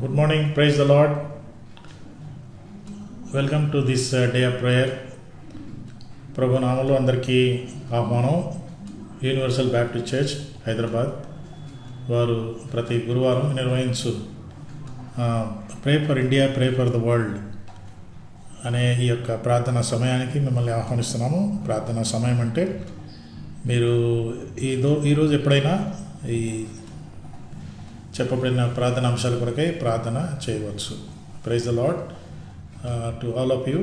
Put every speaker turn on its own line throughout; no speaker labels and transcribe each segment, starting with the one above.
Good morning, praise the Lord. Welcome to this day of prayer. ప్రభు నామంలో అందరికీ ఆహ్వానం. యూనివర్సల్ బ్యాప్టిస్ట్ చర్చ్ హైదరాబాద్ వారు ప్రతి గురువారం నిర్వహించు pray for India, pray for the world అనే ఈ యొక్క ప్రార్థనా సమయానికి మిమ్మల్ని ఆహ్వానిస్తున్నాము. ప్రార్థనా సమయం అంటే మీరు ఈరోజు ఎప్పుడైనా ఈ చెప్పబడిన ప్రార్థన అంశాల కొరకై ప్రార్థన చేయవచ్చు. Praise the lord to all of you.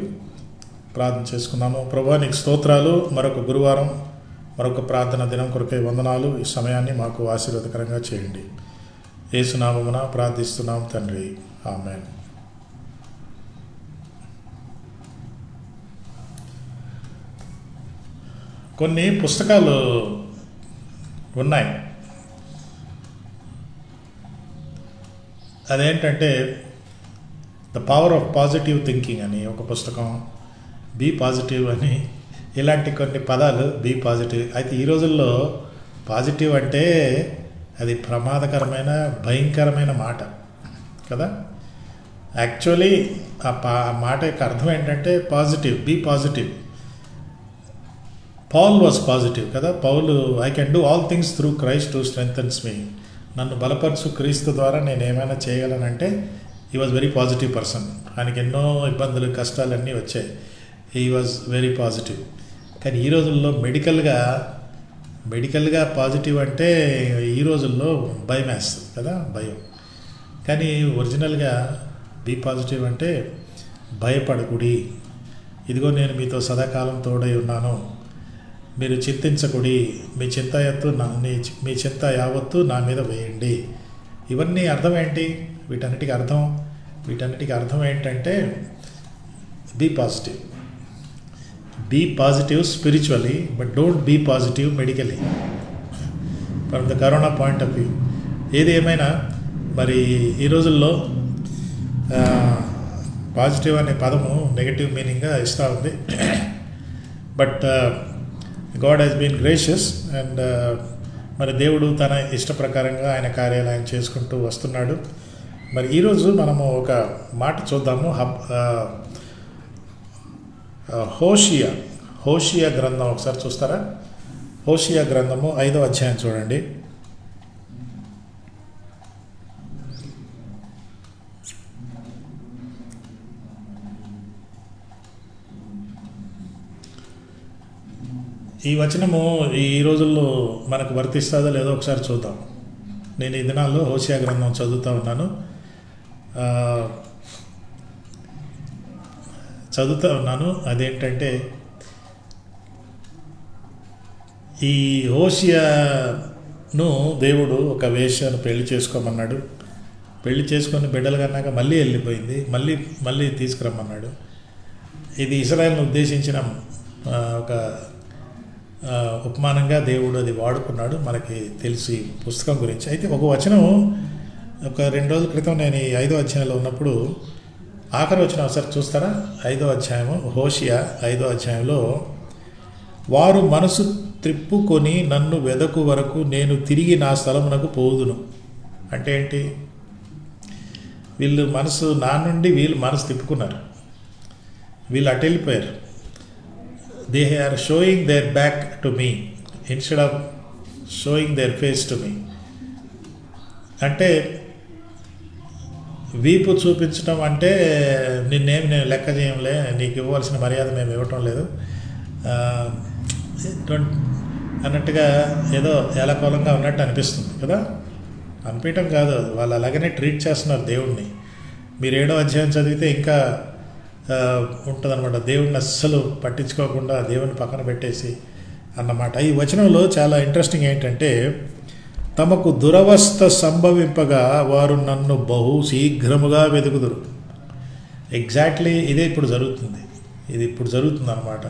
ప్రార్థన చేసుకున్నాము. ప్రభువా నీకు స్తోత్రాలు. మరొక గురువారం, మరొక ప్రార్థన దినం కొరకై వందనాలు. ఈ సమయాన్ని మాకు ఆశీర్వాదకరంగా చేయండి. యేసు నామమున ప్రార్థిస్తున్నాం తండ్రి, ఆమేన్. కొన్ని పుస్తకాలు ఉన్నాయి. అదేంటంటే the power of positive thinking అని ఒక పుస్తకం, బీ పాజిటివ్ అని, ఇలాంటి కొన్ని పదాలు. బీ పాజిటివ్ అయితే ఈ రోజుల్లో పాజిటివ్ అంటే అది ప్రమాదకరమైన, భయంకరమైన మాట కదా. యాక్చువల్లీ ఆ మాట యొక్క అర్థం ఏంటంటే positive, be positive. Paul was positive కదా. Paul I can do all things through Christ who strengthens me, నన్ను బలపరచు క్రీస్తు ద్వారా నేను ఏమైనా చేయగలనంటే he was very positive person. ఆయనకి ఎన్నో ఇబ్బందులు, కష్టాలన్నీ వచ్చాయి. He was very positive. కానీ ఈ రోజుల్లో మెడికల్గా పాజిటివ్ అంటే ఈ రోజుల్లో భయం వేస్తుంది కదా, భయం. కానీ ఒరిజినల్గా బీ పాజిటివ్ అంటే భయపడకుడి, ఇదిగో నేను మీతో సదాకాలం తోడై ఉన్నాను, మీరు చింతించకుడి, మీ చింత యావత్తు నా మీద వేయండి. ఇవన్నీ అర్థం ఏంటి? వీటన్నిటికీ అర్థం ఏంటంటే be positive. Be positive spiritually, but don't be positive medically from the corona point of view. ఏది ఏమైనా మరి ఈ రోజుల్లో పాజిటివ్ అనే పదము నెగటివ్ మీనింగ్గా ఇస్తూ ఉంది. But God has been gracious and మరి దేవుడు తన ఇష్ట ప్రకారంగా ఆయన కార్యాలు ఆయన చేసుకుంటూ వస్తున్నాడు. మరి ఈరోజు మనము ఒక మాట చూద్దాము. హోషియా గ్రంథం ఒకసారి చూస్తారా? హోషియా గ్రంథము 5వ అధ్యాయం చూడండి. ఈ వచనము ఈ రోజుల్లో మనకు వర్తిస్తుందో లేదో ఒకసారి చూద్దాం. నేను ఈ దినాల్లో హోషియా గ్రంథం చదువుతూ ఉన్నాను. అదేంటంటే ఈ హోషియాను దేవుడు ఒక వేశ్యను పెళ్లి చేసుకోమన్నాడు. పెళ్లి చేసుకొని బిడ్డలు కన్నాక మళ్ళీ వెళ్ళిపోయింది. మళ్ళీ తీసుకురమ్మన్నాడు. ఇది ఇశ్రాయేలును ఉద్దేశించిన ఒక ఉపమానంగా దేవుడు అది వాడుకున్నాడు. మనకి తెలిసి పుస్తకం గురించి. అయితే ఒక వచనం ఒక 2 రోజుల క్రితం నేను ఈ 5వ అధ్యాయంలో ఉన్నప్పుడు ఆఖరి వచనం ఒకసారి చూస్తారా? 5వ అధ్యాయము, హోషియా 5వ అధ్యాయంలో, వారు మనసు త్రిప్పుకొని నన్ను వెదకు వరకు నేను తిరిగి నా స్థలమునకు పోదును. అంటే ఏంటి? వీళ్ళు మనసు తిప్పుకున్నారు, వీళ్ళు అటు వెళ్ళిపోయారు. They are showing their back to me instead of showing their face to me. అంటే వీపు చూపించడం అంటే నేను లెక్క చేయంలే, నీకు ఇవ్వాల్సిన మర్యాద మేము ఇవ్వటం లేదు అన్నట్టుగా ఏదో ఏలకోలంగా ఉన్నట్టు అనిపిస్తుంది కదా. అనిపించడం కాదు, వాళ్ళు అలాగనే ట్రీట్ చేస్తున్నారు దేవుణ్ణి. మీరు 7వ అధ్యాయం చదివితే ఇంకా ఉంటుందన్నమాట. దేవుడిని అస్సలు పట్టించుకోకుండా దేవుని పక్కన పెట్టేసి అన్నమాట. ఈ వచనంలో చాలా ఇంట్రెస్టింగ్ ఏంటంటే, తమకు దురవస్థ సంభవింపగా వారు నన్ను బహు శీఘ్రముగా వెతుకుదురు. ఎగ్జాక్ట్లీ ఇదే ఇప్పుడు జరుగుతుంది అన్నమాట.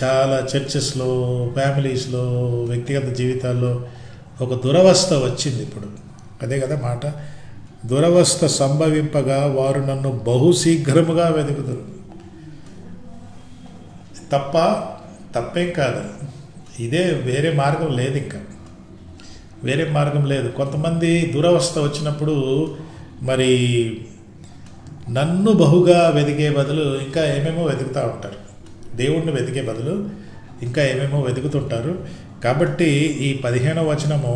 చాలా చర్చెస్లో, ఫ్యామిలీస్లో, వ్యక్తిగత జీవితాల్లో ఒక దురవస్థ వచ్చింది ఇప్పుడు. అదే కదా మాట. దురవస్థ సంభవింపగా వారు నన్ను బహు శీఘ్రముగా వెతుకుదురు. తప్పేం కాదు. ఇదే, వేరే మార్గం లేదు. ఇంకా వేరే మార్గం లేదు. కొంతమంది దురవస్థ వచ్చినప్పుడు మరి నన్ను బహుగా వెతికే బదులు ఇంకా ఏమేమో వెతుకుతూ ఉంటారు. దేవుణ్ణి వెతికే బదులు ఇంకా ఏమేమో వెతుకుతుంటారు. కాబట్టి ఈ 15వ వచనము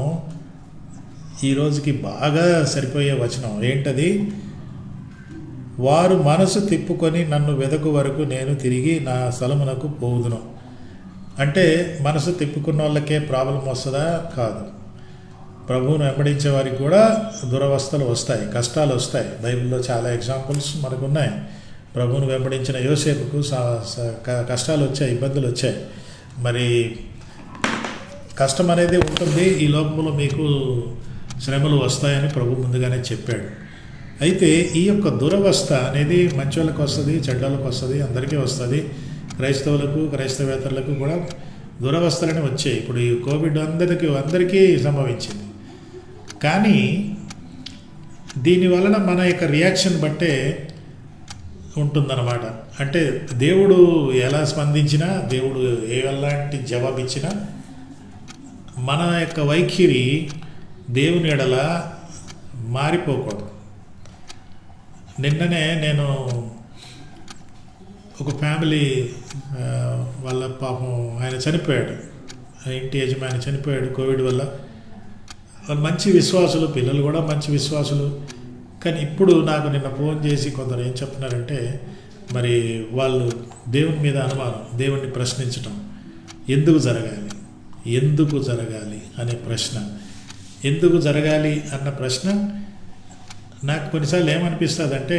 ఈ రోజుకి బాగా సరిపోయే వచనం. ఏంటది? వారు మనసు తిప్పుకొని నన్ను వెదకు వరకు నేను తిరిగి నా స్థలమునకు పోవుదును. అంటే మనసు తిప్పుకున్న వాళ్ళకే ప్రాబ్లం వస్తుందా? కాదు. ప్రభువును వెంబడించే వారికి కూడా దురవస్థలు వస్తాయి, కష్టాలు వస్తాయి. బైబిల్లో చాలా ఎగ్జాంపుల్స్ మనకు ఉన్నాయి. ప్రభువును వెంబడించిన యోసేపుకు కష్టాలు వచ్చాయి, ఇబ్బందులు వచ్చాయి. మరి కష్టం అనేది ఉంటుంది. ఈ లోకంలో మీకు శ్రమలు వస్తాయని ప్రభు ముందుగానే చెప్పాడు. అయితే ఈ యొక్క దురవస్థ అనేది మంచి వాళ్ళకి వస్తుంది, చెడ్డలకు వస్తుంది, అందరికీ వస్తుంది. క్రైస్తవులకు, క్రైస్తవేతరులకు కూడా దురవస్థలని వచ్చాయి. ఇప్పుడు ఈ కోవిడ్ అందరికీ సంభవించింది. కానీ దీని వలన మన యొక్క రియాక్షన్ బట్టే ఉంటుందన్నమాట. అంటే దేవుడు ఎలా స్పందించినా, దేవుడు ఎలాంటి జవాబు ఇచ్చినా మన యొక్క వైఖరి దేవుని ఎడల మారిపోకూడదు. నిన్ననే నేను ఒక ఫ్యామిలీ వాళ్ళ పాపం ఆయన చనిపోయాడు, ఇంటి యజమాని చనిపోయాడు కోవిడ్ వల్ల. వాళ్ళు మంచి విశ్వాసులు, పిల్లలు కూడా మంచి విశ్వాసులు. కానీ ఇప్పుడు నాకు నిన్న ఫోన్ చేసి కొందరు ఏం చెప్తున్నారంటే, మరి వాళ్ళు దేవుని మీద అనుమానం, దేవుణ్ణి ప్రశ్నించటం, ఎందుకు జరగాలి అనే ప్రశ్న. ఎందుకు జరగాలి అన్న ప్రశ్న నాకు కొన్నిసార్లు ఏమనిపిస్తుందంటే,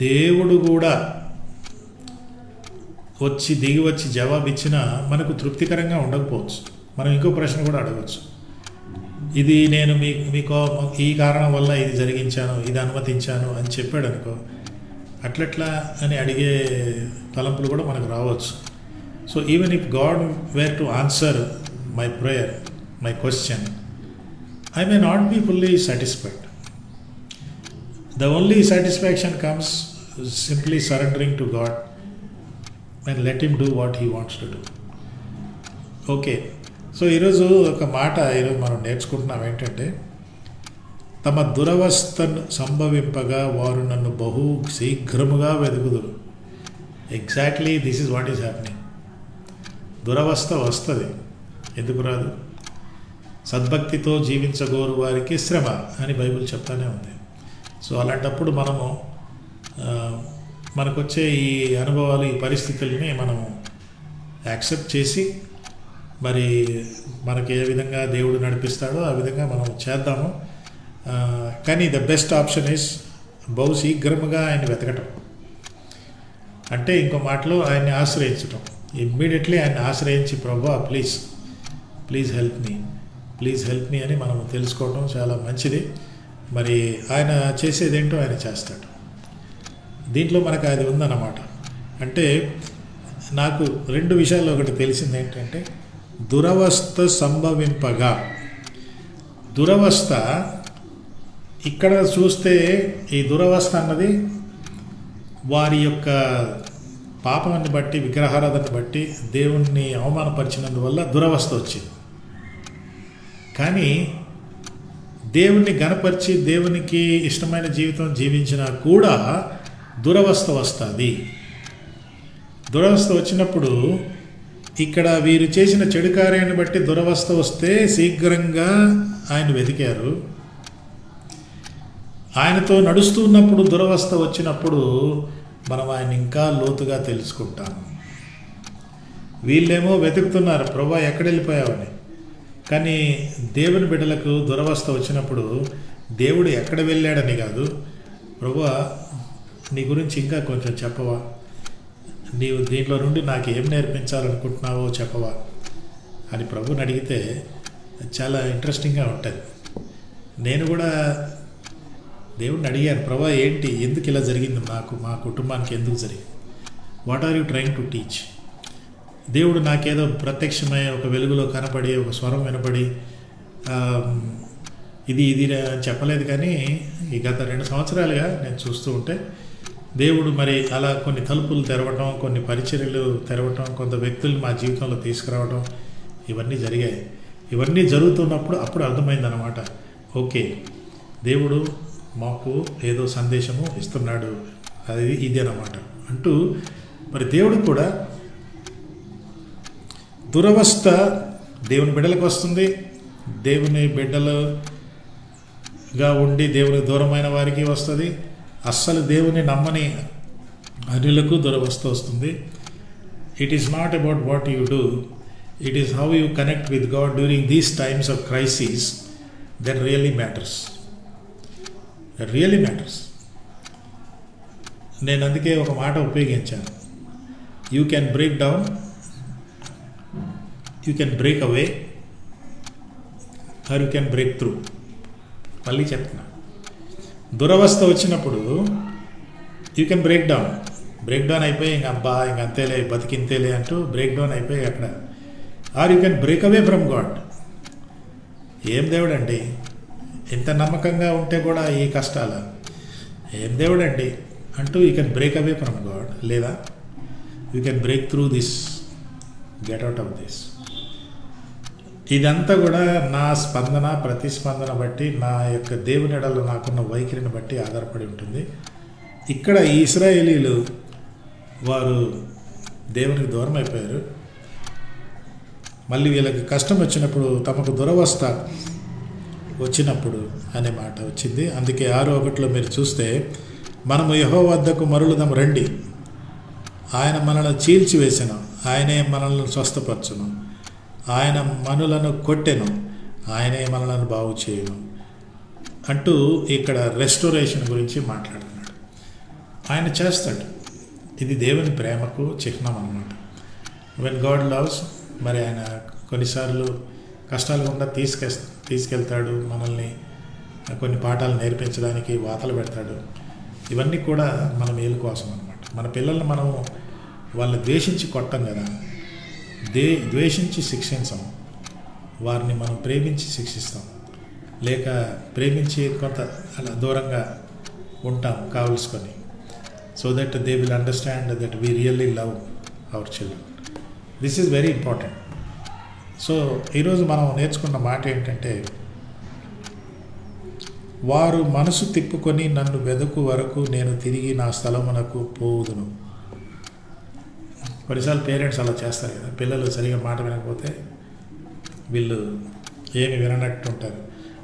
దేవుడు కూడా దిగి వచ్చి జవాబు ఇచ్చినా మనకు తృప్తికరంగా ఉండకపోవచ్చు. మనం ఇంకో ప్రశ్న కూడా అడగవచ్చు. ఇది నేను మీకు ఈ కారణం వల్ల ఇది జరిగించాను, ఇది అనుమతించాను అని చెప్పాడు అనుకో, అట్లట్లా అని అడిగే తలంపులు కూడా మనకు రావచ్చు. So even if God where to answer my prayer, my question, I may not be fully satisfied. The only satisfaction comes simply surrendering to God and let Him do what He wants to do. Okay, so ఈరోజు ఒక మాట మనం నేర్చుకుంటున్నాం. ఏంటంటే, తమ దురవస్థను సంభవింపగా వారు నన్ను బహు శీఘ్రముగా వెతుకుదురు. Exactly this is what is happening. దురవస్థ వస్తుంది, ఎందుకు రాదు? సద్భక్తితో జీవించగోరు వారికి శ్రమ అని బైబిల్ చెప్తానే ఉంది. సో అలాంటప్పుడు మనకొచ్చే ఈ అనుభవాలు, ఈ పరిస్థితుల్ని మనము యాక్సెప్ట్ చేసి, మరి మనకి ఏ విధంగా దేవుడు నడిపిస్తాడో ఆ విధంగా మనం చేద్దాము. కానీ ద బెస్ట్ ఆప్షన్ ఈజ్ బహు శీఘ్రముగా ఆయన వెతకటం. అంటే ఇంకో మాటలో ఆయన్ని ఆశ్రయించటం. ఇమ్మీడియట్లీ ఆయన్ని ఆశ్రయించి, ప్రభువా ప్లీజ్ హెల్ప్ మీ అని మనం తెలుసుకోవడం చాలా మంచిది. మరి ఆయన చేసేదేంటో ఆయన చేస్తాడు. దీంట్లో మనకు అది ఉందన్నమాట. అంటే నాకు 2 విషయాల్లో ఒకటి తెలిసింది ఏంటంటే, దురవస్థ సంభవింపగా, దురవస్థ ఇక్కడ చూస్తే ఈ దురవస్థ అన్నది వారి యొక్క పాపాన్ని బట్టి, విగ్రహారాధనని బట్టి దేవుణ్ణి అవమానపరిచినందువల్ల దురవస్థ వచ్చింది. కానీ దేవుణ్ణి గణపరిచి దేవునికి ఇష్టమైన జీవితం జీవించినా కూడా దురవస్థ వస్తుంది. దురవస్థ వచ్చినప్పుడు ఇక్కడ వీరు చేసిన చెడు కార్యాన్ని బట్టి దురవస్థ వస్తే శీఘ్రంగా ఆయన వెతికారు. ఆయనతో నడుస్తున్నప్పుడు దురవస్థ వచ్చినప్పుడు మనం ఆయన ఇంకా లోతుగా తెలుసుకుంటాము. వీళ్ళేమో వెతుకుతున్నారు, ప్రభువా ఎక్కడ వెళ్ళిపోయావని. కానీ దేవుని బిడ్డలకు దురవస్థ వచ్చినప్పుడు దేవుడు ఎక్కడ వెళ్ళాడని కాదు, ప్రభువా నీ గురించి ఇంకా కొంచెం చెప్పవా, నీవు దీంట్లో నుండి నాకు ఏం నేర్పించాలనుకుంటున్నావో చెప్పవా అని ప్రభుని అడిగితే చాలా ఇంట్రెస్టింగ్గా ఉంటుంది. నేను కూడా దేవుడిని అడిగాను, ప్రభువా ఏంటి, ఎందుకు ఇలా జరిగింది, మా కుటుంబానికి ఎందుకు జరిగింది, what are you trying to teach. దేవుడు నాకేదో ప్రత్యక్షమై ఒక వెలుగులో కనపడి, ఒక స్వరం వినపడి ఇది చెప్పలేదు. కానీ ఈ గత 2 సంవత్సరాలుగా నేను చూస్తూ ఉంటే దేవుడు మరి అలా కొన్ని తలుపులు తెరవటం, కొన్ని పరిచర్యలు తెరవటం, కొంత వ్యక్తులు మా జీవితంలో తీసుకురావడం, ఇవన్నీ జరిగాయి. ఇవన్నీ జరుగుతున్నప్పుడు అప్పుడు అర్థమైందన్నమాట, ఓకే దేవుడు మాకు ఏదో సందేశము ఇస్తున్నాడు, అది ఇది అన్నమాట అంటూ. మరి దేవుడు కూడా దురవస్థ దేవుని బిడ్డలకు వస్తుంది, దేవుని బిడ్డలుగా ఉండి దేవునికి దూరమైన వారికి వస్తుంది, అస్సలు దేవుని నమ్మని అన్యులకు దురవస్థ వస్తుంది. It is not about what you do, it is how you connect with God during these times of crisis that really matters. That really matters. నేను అందుకే ఒక మాట ఉపయోగించాను, you can break down, you can break away, or you can break through. మళ్ళీ చెప్తున్నా, దురవస్థ వచ్చినప్పుడు you can break down అయిపోయి ఇంక అబ్బా ఇంక అంతేలే బతికింతేలే అంటూ బ్రేక్ డౌన్ అయిపోయి అక్కడ. Or you can break away from God. ఏం దేవుడు అండి, ఇంత నమ్మకంగా ఉంటే కూడా ఈ కష్టాల, ఏం దేవుడు అండి అంటూ you can break away from God, లేదా you can break through this, get out of this. ఇదంతా కూడా నా స్పందన, ప్రతిస్పందన బట్టి, నా యొక్క దేవుని ఎడలో నాకున్న వైఖరిని బట్టి ఆధారపడి ఉంటుంది. ఇక్కడ ఈ ఇశ్రాయేలీలు వారు దేవునికి దూరం అయిపోయారు. మళ్ళీ వీళ్ళకి కష్టం వచ్చినప్పుడు, తమకు దురవస్థ వచ్చినప్పుడు అనే మాట వచ్చింది. అందుకే 6:1 మీరు చూస్తే, మనము యెహోవా వద్దకు మరలుదాం రండి, ఆయన మనల్ని చీల్చివేసెను, ఆయనే మనల్ని స్వస్థపరచును, ఆయన మనులను కొట్టెను, ఆయనే మనలను బాగు చేయను అంటూ ఇక్కడ రెస్టోరేషన్ గురించి మాట్లాడుతున్నాడు. ఆయన చేస్తాడు. ఇది దేవుని ప్రేమకు చిహ్నం అన్నమాట. వెన్ గాడ్ లవ్స్, మరి ఆయన కొన్నిసార్లు కష్టాలు గుండా తీసుకెళ్తాడు, మనల్ని కొన్ని పాఠాలు నేర్పించడానికి వాతలు పెడతాడు. ఇవన్నీ కూడా మన మేలు కోసం అన్నమాట. మన పిల్లల్ని మనము వాళ్ళని ద్వేషించి కొట్టం కదా, ద్వేషించి శిక్షించాం, వారిని మనం ప్రేమించి శిక్షిస్తాం, లేక ప్రేమించి కొంత అలా దూరంగా ఉంటాం కావలసుకొని. So that they will understand that we really love our children. This is very important. So ఈరోజు మనం నేర్చుకున్న మాట ఏంటంటే, వారు మనసు తిప్పుకొని నన్ను వెదకు వరకు నేను తిరిగి నా స్థలమునకు పోవుదును. కొన్నిసార్లు పేరెంట్స్ అలా చేస్తారు కదా, పిల్లలు సరిగా మాట వినకపోతే వీళ్ళు ఏమి విననట్టు ఉంటారు.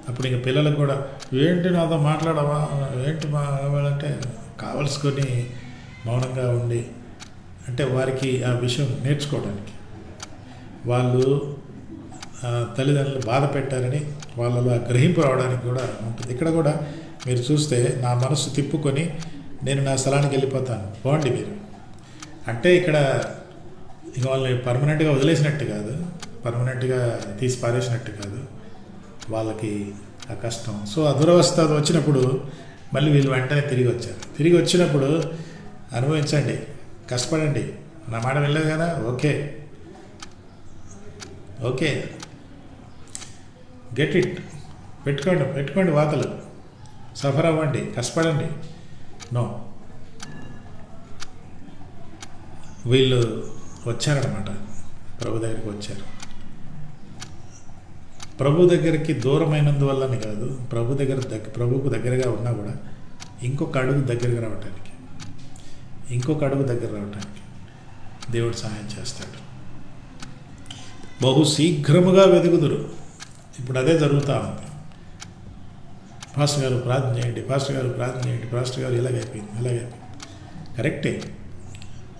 అప్పుడు ఇంక పిల్లలకు కూడా ఏంటి నాతో మాట్లాడవా, ఏంటి అంటే కావలసుకొని మౌనంగా ఉండి, అంటే వారికి ఆ విషయం నేర్చుకోవడానికి, వాళ్ళు తల్లిదండ్రులు బాధ పెట్టారని వాళ్ళలో గ్రహింపు రావడానికి కూడా ఉంటుంది. ఇక్కడ కూడా మీరు చూస్తే, నా మనసు తిప్పుకొని నేను నా స్థలానికి వెళ్ళిపోతాను, బాగుండి మీరు అంటే, ఇక్కడ ఇక వాళ్ళని పర్మనెంట్గా వదిలేసినట్టు కాదు, పర్మనెంట్గా తీసి పారేసినట్టు కాదు, వాళ్ళకి ఆ కష్టం. సో ఆ దురవస్థ వచ్చినప్పుడు మళ్ళీ వీళ్ళు వెంటనే తిరిగి వచ్చినప్పుడు అనుభవించండి, కష్టపడండి, నా మాట వెళ్ళలేదు కదా, ఓకే గెట్ ఇట్, పెట్టుకోండి వాతలు, సఫర్ అవ్వండి, కష్టపడండి. నో, వీళ్ళు వచ్చారనమాట, ప్రభు దగ్గరికి వచ్చారు. ప్రభు దగ్గరికి దూరమైనందువల్లనే కాదు, ప్రభుకు దగ్గరగా ఉన్నా కూడా ఇంకొక అడుగు దగ్గరగా రావటానికి దేవుడు సహాయం చేస్తాడు. బహు శీఘ్రముగా వెతుకుదురు. ఇప్పుడు అదే జరుగుతూ ఉంది. పాస్టర్ గారు ప్రార్థన చేయండి, పాస్టర్ గారు ఇలాగైపోయింది. కరెక్టే,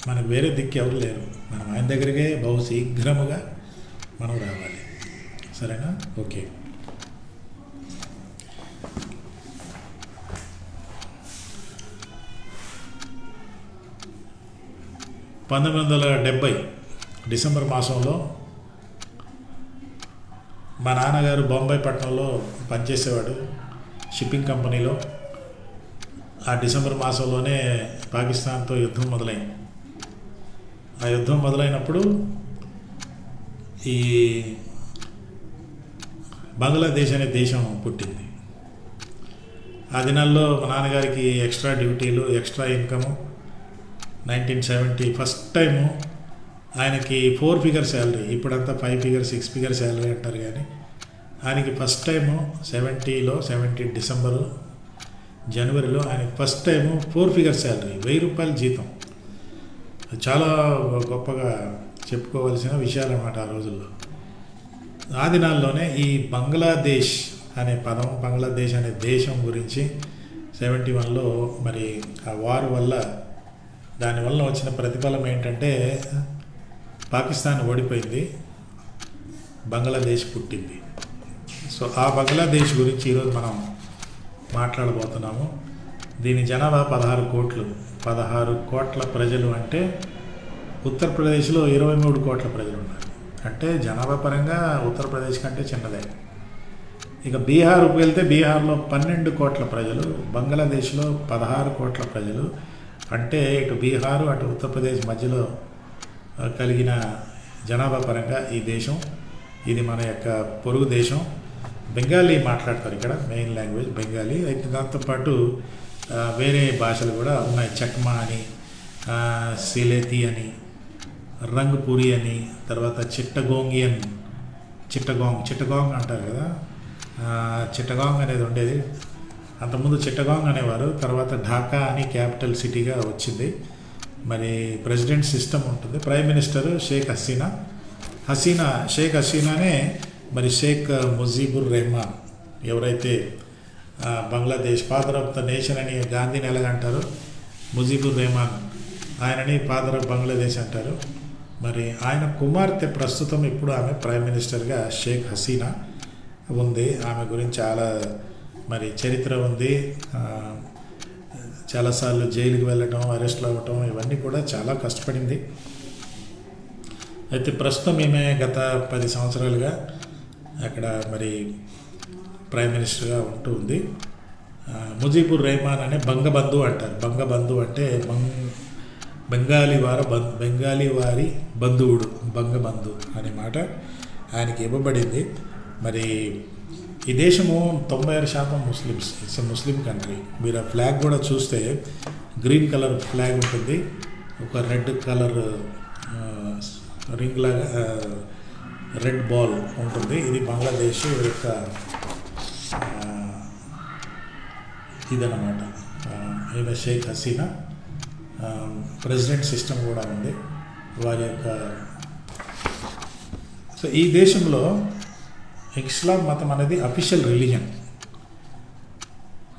మనకు వేరే దిక్కు ఎవరు లేరు, మనం ఆయన దగ్గరికే బహు శీఘ్రముగా మనం రావాలి. సరేనా? ఓకే. (1970) డిసెంబర్ మాసంలో మా నాన్నగారు బొంబాయి పట్టణంలో పనిచేసేవాడు షిప్పింగ్ కంపెనీలో. ఆ డిసెంబర్ మాసంలోనే పాకిస్తాన్తో యుద్ధం మొదలైంది. ఆ యుద్ధం మొదలైనప్పుడు ఈ బంగ్లాదేశ్ అనే దేశం పుట్టింది. ఆ దినాల్లో మా నాన్నగారికి ఎక్స్ట్రా డ్యూటీలు, ఎక్స్ట్రా ఇన్కము. 1970 ఫస్ట్ టైము ఆయనకి 4 ఫిగర్ శాలరీ, ఇప్పుడంతా 5 ఫిగర్ 6 ఫిగర్ శాలరీ అంటారు, కానీ ఆయనకి ఫస్ట్ టైము 70 డిసెంబరు జనవరిలో ఆయనకి ఫస్ట్ టైము 4 ఫిగర్ శాలరీ, 1000 రూపాయల జీతం. చాలా గొప్పగా చెప్పుకోవాల్సిన విషయాలు అన్నమాట ఆ రోజుల్లో. ఆ దినాల్లోనే ఈ బంగ్లాదేశ్ అనే పదం, బంగ్లాదేశ్ అనే దేశం గురించి 71లో మరి ఆ వార్ వల్ల దానివల్ల వచ్చిన ప్రతిఫలం ఏంటంటే పాకిస్తాన్ ఓడిపోయింది, బంగ్లాదేశ్ పుట్టింది. సో ఆ బంగ్లాదేశ్ గురించి ఈరోజు మనం మాట్లాడబోతున్నాము. దీని జనాభా 16 కోట్లు. 16 కోట్ల ప్రజలు అంటే ఉత్తరప్రదేశ్లో 23 కోట్ల ప్రజలు ఉన్నారు. అంటే జనాభా పరంగా ఉత్తరప్రదేశ్ కంటే చిన్నదే. ఇక బీహార్కి వెళ్తే బీహార్లో 12 కోట్ల ప్రజలు, బంగ్లాదేశ్లో 16 కోట్ల ప్రజలు. అంటే ఇటు బీహారు అటు ఉత్తరప్రదేశ్ మధ్యలో కలిగిన జనాభా పరంగా ఈ దేశం, ఇది మన యొక్క పొరుగు దేశం. బెంగాలీ మాట్లాడతారు ఇక్కడ, మెయిన్ లాంగ్వేజ్ బెంగాలీ. అయితే దాంతోపాటు వేరే భాషలు కూడా ఉన్నాయి. చక్మా అని, సిలేతి అని, రంగ్పూరి అని, తర్వాత చిట్టగాంగ్ అంటారు కదా, చిట్టగాంగ్ అనేది ఉండేది. అంతకుముందు చిట్టగాంగ్ అనేవారు. తర్వాత ఢాకా అని క్యాపిటల్ సిటీగా వచ్చింది. మరి ప్రెసిడెంట్ సిస్టమ్ ఉంటుంది. ప్రైమ్ మినిస్టర్ షేక్ హసీనానే మరి షేక్ ముజీబుర్ రెహమాన్, ఎవరైతే Bangladesh father of the nation అని గాంధీని ఎలాగంటారు, ముజీబుర్ రెహమాన్ ఆయనని ఫాదర్ ఆఫ్ బంగ్లాదేశ్ అంటారు. మరి ఆయన కుమార్తె ప్రస్తుతం ఇప్పుడు ఆమె ప్రైమ్ మినిస్టర్గా షేక్ హసీనా ఉంది. ఆమె గురించి చాలా మరి చరిత్ర ఉంది. చాలాసార్లు జైలుకి వెళ్ళటం, అరెస్ట్లు అవ్వటం, ఇవన్నీ కూడా చాలా కష్టపడింది. అయితే ప్రస్తుతం ఈమె గత 10 సంవత్సరాలుగా అక్కడ మరి ప్రైమ్ మినిస్టర్గా ఉంటూ ఉంది. ముజీబుర్ రెహమాన్ అనే బంగబంధు అంటారు. బంగబంధు అంటే బెంగాలీ వారి బంధువుడు, బంగబంధు అనే మాట ఆయనకి ఇవ్వబడింది. మరి ఈ దేశము 96% Muslims. It's a Muslim country. మీరు ఆ ఫ్లాగ్ కూడా చూస్తే గ్రీన్ కలర్ ఫ్లాగ్ ఉంటుంది, ఒక రెడ్ కలర్ రింగ్ లాగా రెడ్ బాల్ ఉంటుంది. ఇది బంగ్లాదేశ్ యొక్క ఇదన్నమాట. ఈమె షేక్ హసీనా. ప్రెసిడెంట్ సిస్టమ్ కూడా ఉంది వారి యొక్క. సో ఈ దేశంలో ఇస్లాం మతం అనేది అఫీషియల్ రిలీజన్.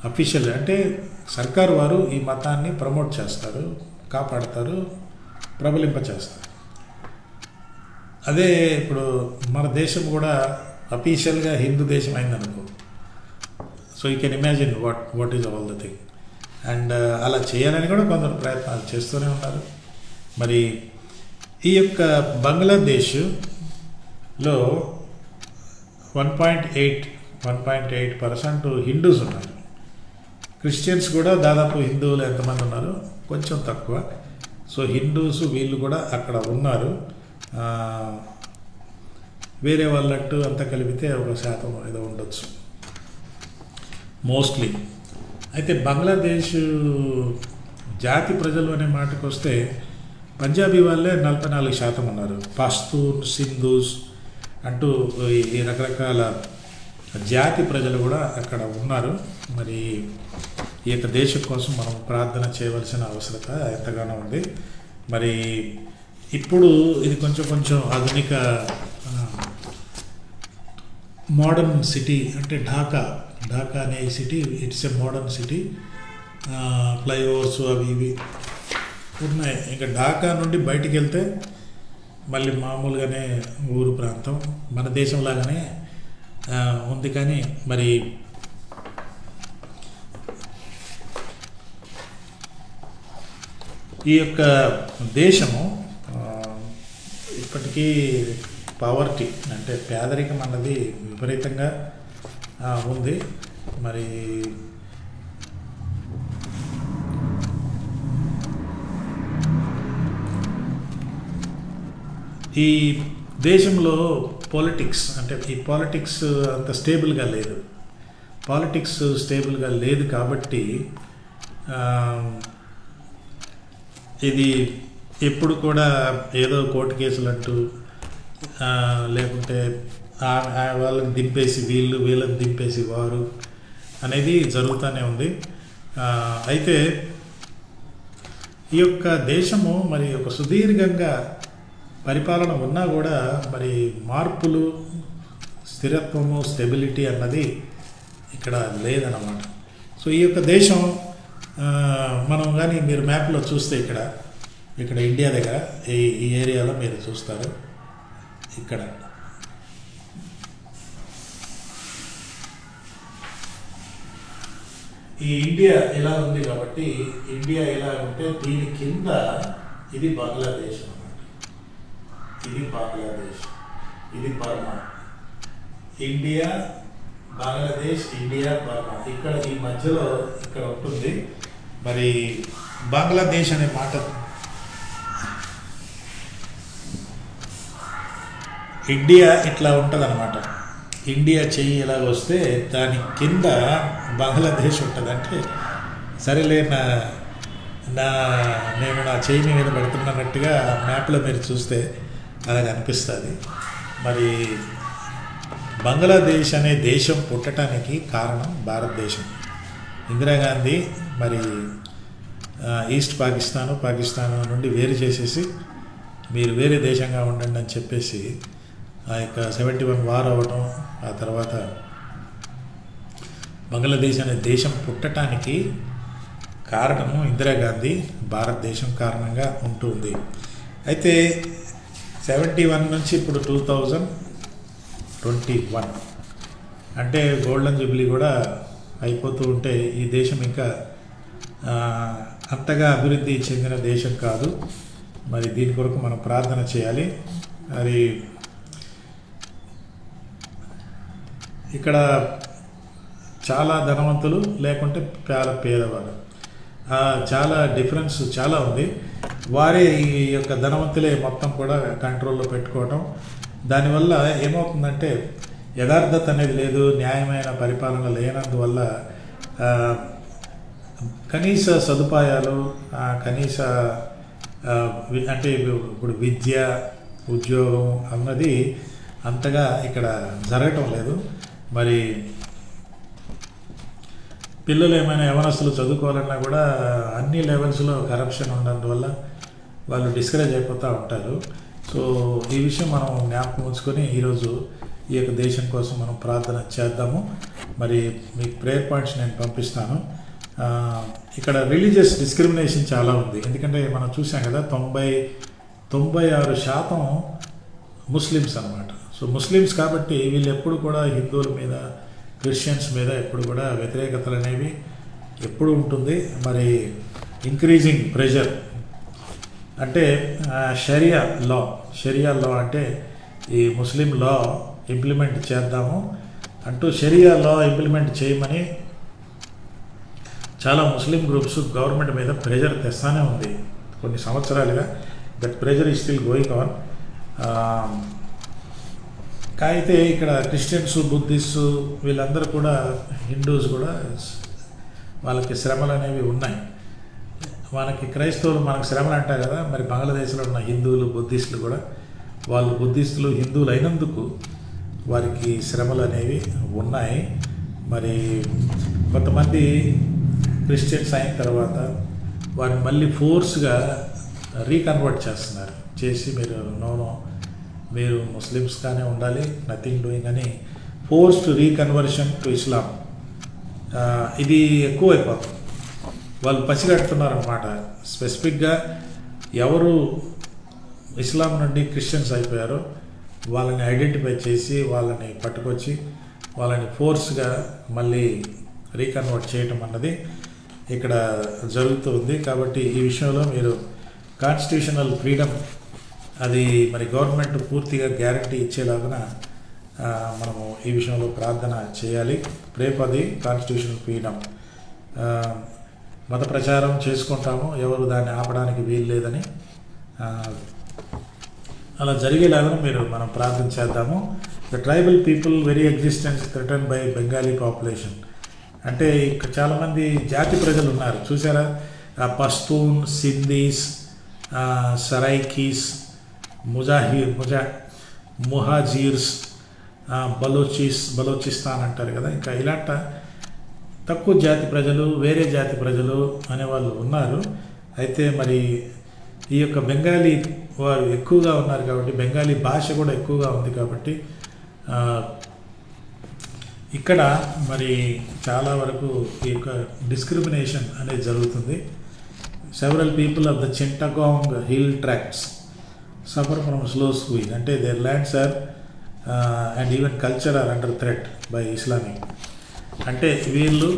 అఫీషియల్ అంటే సర్కారు వారు ఈ మతాన్ని ప్రమోట్ చేస్తారు, కాపాడతారు, ప్రబలింపచేస్తారు. అదే ఇప్పుడు మన దేశం కూడా అఫీషియల్గా హిందూ దేశం అయిందనుకో, so you can imagine what is all the thing. And అలా చేయాలని కూడా కొందరు ప్రయత్నాలు చేస్తూనే ఉన్నారు. మరి ఈ యొక్క బంగ్లాదేశ్లో 1.8% హిందూస్ ఉన్నారు. క్రిస్టియన్స్ కూడా దాదాపు హిందువులు ఎంతమంది ఉన్నారు, కొంచెం తక్కువ. సో హిందూస్ వీళ్ళు కూడా అక్కడ ఉన్నారు. వేరే వాళ్ళట్టు అంతా కలిపితే 1% ఏదో ఉండొచ్చు మోస్ట్లీ. అయితే బంగ్లాదేశ్ జాతి ప్రజలు అనే మాటకు వస్తే పంజాబీ వాళ్ళే 44% ఉన్నారు. పస్తూన్, సింధూస్ అంటూ ఈ రకరకాల జాతి ప్రజలు కూడా అక్కడ ఉన్నారు. మరి ఈ యొక్క దేశం కోసం మనం ప్రార్థన చేయవలసిన అవసరత ఎంతగానో ఉంది. మరి ఇప్పుడు ఇది కొంచెం ఆధునిక మోడర్న్ సిటీ. అంటే ఢాకా అనే ఈ city it's a modern city. Flyovers అవి ఇవి ఉన్నాయి. ఇంకా ఢాకా నుండి బయటికి వెళ్తే మళ్ళీ మామూలుగానే ఊరు ప్రాంతం, మన దేశంలాగానే ఉంది. కానీ మరి ఈ యొక్క దేశము ఇప్పటికీ పవర్టీ అంటే పేదరికం అన్నది విపరీతంగా ఉంది. మరి ఈ దేశంలో పాలిటిక్స్ అంత స్టేబుల్గా లేదు కాబట్టి ఇది ఎప్పుడు కూడా ఏదో కోర్టు కేసులు అంటూ లేకుంటే వాళ్ళని దింపేసి వీళ్ళని దింపేసి వారు అనేది జరుగుతూనే ఉంది. అయితే ఈ యొక్క దేశము మరి ఒక సుదీర్ఘంగా పరిపాలన ఉన్నా కూడా మరి మార్పులు, స్థిరత్వము, స్టెబిలిటీ అన్నది ఇక్కడ లేదన్నమాట. సో ఈ యొక్క దేశం మనం కానీ మీరు మ్యాప్లో చూస్తే ఇక్కడ ఇండియా దగ్గర ఈ ఏరియాలో మీరు చూస్తారు. ఇక్కడ ఈ ఇండియా ఎలా ఉంది కాబట్టి, ఇండియా ఎలా ఉంటే దీని కింద ఇది బంగ్లాదేశ్ అన్నమాట. ఇది బంగ్లాదేశ్, ఇది Burma. India, Bangladesh, India, Burma ఇక్కడ ఈ మధ్యలో ఇక్కడ ఉంటుంది. మరి బంగ్లాదేశ్ అనే మాట ఇండియా ఇట్లా ఉంటుంది అన్నమాట. ఇండియా చెయ్యి ఎలాగ వస్తే దాని కింద బంగ్లాదేశ్ ఉంటుంది. అంటే సరేలే నేను నా చెయ్యి మీద పెడుతున్నట్టుగా మ్యాప్లో మీరు చూస్తే అలాగ అనిపిస్తుంది. మరి బంగ్లాదేశ్ అనే దేశం పుట్టడానికి కారణం భారతదేశం. ఇందిరాగాంధీ మరి ఈస్ట్ పాకిస్తాన్ నుండి వేరు చేసేసి మీరు వేరే దేశంగా ఉండండి అని చెప్పేసి ఆ యొక్క 71 వార్ అవ్వటం, ఆ తర్వాత బంగ్లాదేశ్ అనే దేశం పుట్టడానికి కారణము ఇందిరాగాంధీ, భారతదేశం కారణంగా ఉంటుంది. అయితే 71 నుంచి ఇప్పుడు 2021 అంటే గోల్డెన్ జూబ్లీ కూడా అయిపోతూ ఉంటే ఈ దేశం ఇంకా అంతగా అభివృద్ధి చెందిన దేశం కాదు. మరి దీని కొరకు మనం ప్రార్థన చేయాలి. మరి ఇక్కడ చాలా ధనవంతులు లేకుంటే చాలా పేదవాళ్ళు, చాలా డిఫరెన్స్ చాలా ఉంది. వారే ఈ యొక్క ధనవంతులే మొత్తం కూడా కంట్రోల్లో పెట్టుకోవటం. దానివల్ల ఏమవుతుందంటే యథార్థత అనేది లేదు, న్యాయమైన పరిపాలన లేనందువల్ల కనీస సదుపాయాలు, కనీస అంటే ఇప్పుడు విద్య, ఉద్యోగం అన్నది అంతగా ఇక్కడ జరగటం లేదు. మరి పిల్లలు ఏమైనా యవనస్తులు చదువుకోవాలన్నా కూడా అన్ని లెవెల్స్లో కరప్షన్ ఉండడం వాళ్ళు డిస్కరేజ్ అయిపోతూ ఉంటారు. సో ఈ విషయం మనం జ్ఞాపకం ఉంచుకొని ఈరోజు ఈ యొక్క దేశం కోసం మనం ప్రార్థన చేద్దాము. మరి మీకు ప్రేయర్ పాయింట్స్ నేను పంపిస్తాను. ఇక్కడ రిలీజియస్ డిస్క్రిమినేషన్ చాలా ఉంది. ఎందుకంటే మనం చూసాం కదా 96% ముస్లిమ్స్ అన్నమాట. సో ముస్లిమ్స్ కాబట్టి వీళ్ళు ఎప్పుడు కూడా హిందువుల మీద, క్రిస్టియన్స్ మీద ఎప్పుడు కూడా వ్యతిరేకతలు అనేవి ఎప్పుడు ఉంటుంది. మరి ఇంక్రీజింగ్ ప్రెషర్ అంటే షరియా లా అంటే ఈ ముస్లిం లా ఇంప్లిమెంట్ చేద్దాము అంటూ షరియా లా ఇంప్లిమెంట్ చేయమని చాలా ముస్లిం గ్రూప్స్ గవర్నమెంట్ మీద ప్రెషర్ తెస్తానే ఉంది కొన్ని సంవత్సరాలుగా. That pressure is still going on. అయితే ఇక్కడ క్రిస్టియన్స్, బుద్ధిస్ట్ వీళ్ళందరూ కూడా, హిందూస్ కూడా వాళ్ళకి శ్రమలు అనేవి ఉన్నాయి. మనకి క్రైస్తవులు మనకు శ్రమలు అంటారు కదా, మరి బంగ్లాదేశ్లో ఉన్న హిందువులు, బుద్ధిస్టులు కూడా వాళ్ళు బుద్ధిస్టులు, హిందువులు అయినందుకు వారికి శ్రమలు అనేవి ఉన్నాయి. మరి కొంతమంది క్రిస్టియన్స్ అయిన తర్వాత వారిని మళ్ళీ ఫోర్స్గా రీకన్వర్ట్ చేస్తున్నారు. చేసి మీరు ముస్లిమ్స్గానే ఉండాలి, నథింగ్ డూయింగ్ అని ఫోర్స్డ్ రీకన్వర్షన్ టు ఇస్లాం ఇది ఎక్కువైపోతుంది. వాళ్ళు పసిగడుతున్నారన్నమాట. స్పెసిఫిక్గా ఎవరు ఇస్లాం నుండి క్రిస్టియన్స్ అయిపోయారో వాళ్ళని ఐడెంటిఫై చేసి వాళ్ళని పట్టుకొచ్చి వాళ్ళని ఫోర్స్గా మళ్ళీ రీకన్వర్ట్ చేయటం అన్నది ఇక్కడ జరుగుతుంది. కాబట్టి ఈ విషయంలో మీరు కాన్స్టిట్యూషనల్ ఫ్రీడమ్ అది మరి గవర్నమెంట్ పూర్తిగా గ్యారంటీ ఇచ్చేలాగున మనము ఈ విషయంలో ప్రార్థన చేయాలి. ప్రే ఫర్ ది కాన్స్టిట్యూషనల్ ఫ్రీడమ్. మత ప్రచారం చేసుకుంటాము, ఎవరు దాన్ని ఆపడానికి వీలు లేదని, అలా జరిగేలాగా మనం ప్రార్థన చేద్దాము. The tribal people very existence threaten by Bengali population. అంటే ఇక్కడ చాలామంది జాతి ప్రజలు ఉన్నారు చూసారా, పస్తూన్, సింధీస్, సరైకీస్, ముహాజీర్స్, బలోచిస్తాన్ అంటారు కదా. ఇంకా ఇలాంటి తక్కువ జాతి ప్రజలు, వేరే జాతి ప్రజలు అనేవాళ్ళు ఉన్నారు. అయితే మరి ఈ యొక్క బెంగాలీ వారు ఎక్కువగా ఉన్నారు కాబట్టి, బెంగాలీ భాష కూడా ఎక్కువగా ఉంది కాబట్టి ఇక్కడ మరి చాలా వరకు ఈ యొక్క డిస్క్రిమినేషన్ అనేది జరుగుతుంది. Several people of the Chittagong Hill Tracts suffer from slow squeeze, అంటే their lands are and even culture are under threat by Islamic. అంటే వీళ్ళు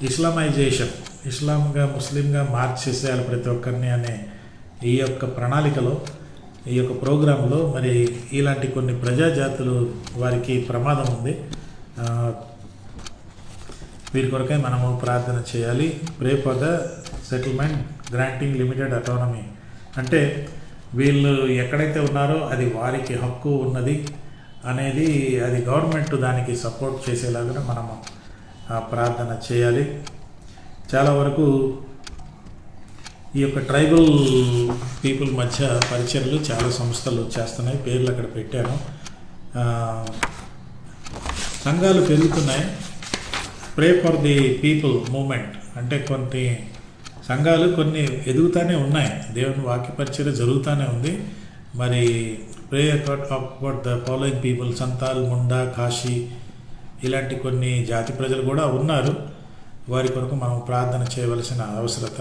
ఇస్లామైజేషన్, ఇస్లాంగా ముస్లింగా మార్చేసేయాలి ప్రతి ఒక్కరిని అనే ఈ యొక్క ప్రణాళికలో, ఈ యొక్క ప్రోగ్రాంలో మరి ఇలాంటి కొన్ని ప్రజాజాతులు వారికి ప్రమాదం ఉంది. వీరి కొరకై మనము ప్రార్థన చేయాలి. ప్రే for the settlement granting limited autonomy, అంటే వీళ్ళు ఎక్కడైతే ఉన్నారో అది వారికి హక్కు ఉన్నది అనేది, అది గవర్నమెంట్ దానికి సపోర్ట్ చేసేలాగా మనము ప్రార్థన చేయాలి. చాలా వరకు ఈ యొక్క ట్రైబల్ పీపుల్ మధ్య పరిచర్లు చాలా సంస్థలు చేస్తున్నాయి, పేర్లు అక్కడ పెట్టాను. సంఘాలు పెరుగుతున్నాయి. Pray for the people movement, అంటే కొన్ని సంఘాలు కొన్ని ఎదుగుతూనే ఉన్నాయి, దేవుని వాక్య పరిచర్య జరుగుతూనే ఉంది. మరి ప్రే about the following people, Santal, Munda, Kashi ఇలాంటి కొన్ని జాతి ప్రజలు కూడా ఉన్నారు. వారి కొరకు మనం ప్రార్థన చేయవలసిన అవసరత